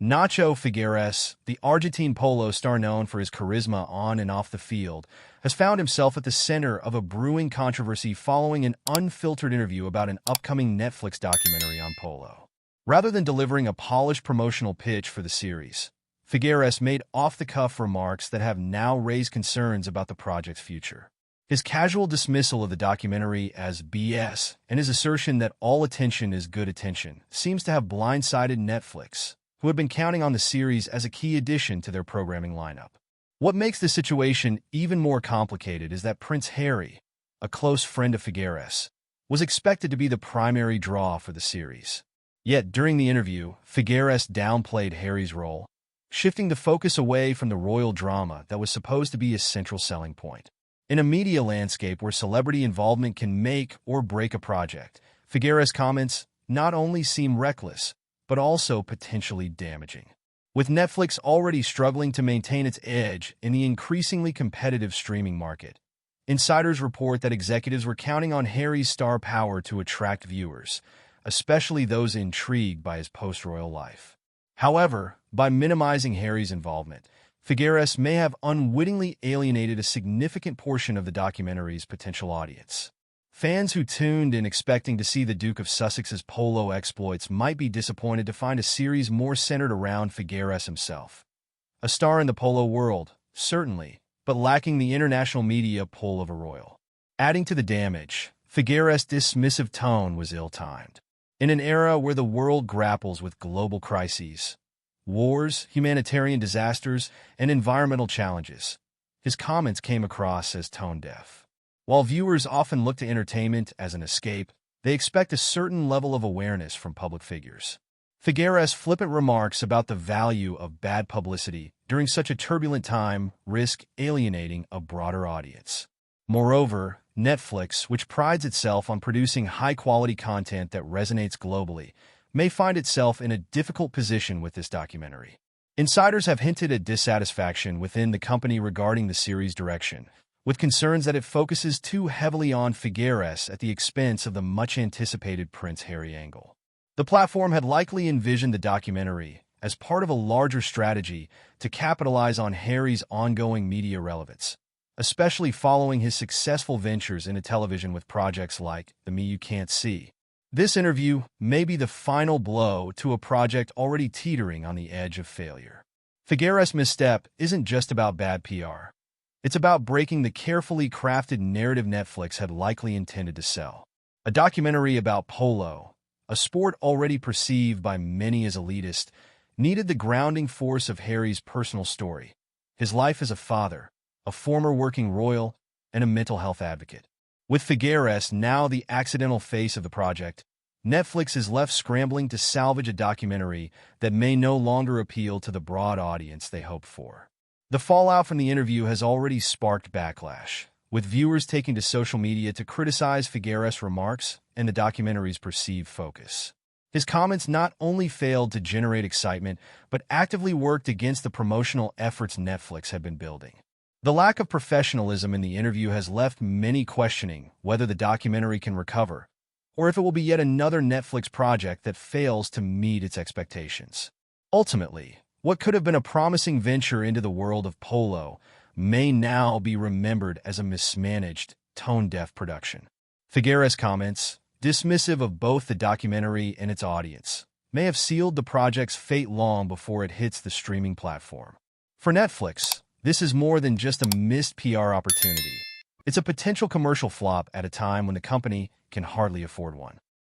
Nacho Figueras, the Argentine Polo star known for his charisma on and off the field, has found himself at the center of a brewing controversy following an unfiltered interview about an upcoming Netflix documentary on Polo. Rather than delivering a polished promotional pitch for the series, Figueres made off-the-cuff remarks that have now raised concerns about the project's future. His casual dismissal of the documentary as BS and his assertion that all attention is good attention seems to have blindsided Netflix, who had been counting on the series as a key addition to their programming lineup. What makes the situation even more complicated is that Prince Harry, a close friend of Figueres, was expected to be the primary draw for the series. Yet during the interview, Figueres downplayed Harry's role, shifting the focus away from the royal drama that was supposed to be his central selling point. In a media landscape where celebrity involvement can make or break a project, Figueres' comments not only seem reckless, but also potentially damaging. With Netflix already struggling to maintain its edge in the increasingly competitive streaming market, insiders report that executives were counting on Harry's star power to attract viewers, especially those intrigued by his post-royal life. However, by minimizing Harry's involvement, Figueres may have unwittingly alienated a significant portion of the documentary's potential audience. Fans who tuned in expecting to see the Duke of Sussex's polo exploits might be disappointed to find a series more centered around Figueres himself. A star in the polo world, certainly, but lacking the international media pull of a royal. Adding to the damage, Figueres' dismissive tone was ill-timed. In an era where the world grapples with global crises, wars, humanitarian disasters, and environmental challenges, his comments came across as tone-deaf. While viewers often look to entertainment as an escape, they expect a certain level of awareness from public figures. Figueres' flippant remarks about the value of bad publicity during such a turbulent time risk alienating a broader audience. Moreover, Netflix, which prides itself on producing high-quality content that resonates globally, may find itself in a difficult position with this documentary. Insiders have hinted at dissatisfaction within the company regarding the series' direction, with concerns that it focuses too heavily on Figueres at the expense of the much-anticipated Prince Harry angle. The platform had likely envisioned the documentary as part of a larger strategy to capitalize on Harry's ongoing media relevance, especially following his successful ventures into television with projects like The Me You Can't See. This interview may be the final blow to a project already teetering on the edge of failure. Figueres' misstep isn't just about bad PR. It's about breaking the carefully crafted narrative Netflix had likely intended to sell. A documentary about polo, a sport already perceived by many as elitist, needed the grounding force of Harry's personal story, his life as a father, a former working royal, and a mental health advocate. With Figueres now the accidental face of the project, Netflix is left scrambling to salvage a documentary that may no longer appeal to the broad audience they hoped for. The fallout from the interview has already sparked backlash, with viewers taking to social media to criticize Figueres' remarks and the documentary's perceived focus. His comments not only failed to generate excitement, but actively worked against the promotional efforts Netflix had been building. The lack of professionalism in the interview has left many questioning whether the documentary can recover, or if it will be yet another Netflix project that fails to meet its expectations. Ultimately, what could have been a promising venture into the world of polo may now be remembered as a mismanaged, tone-deaf production. Figueres' comments, dismissive of both the documentary and its audience, may have sealed the project's fate long before it hits the streaming platform. For Netflix, this is more than just a missed PR opportunity. It's a potential commercial flop at a time when the company can hardly afford one.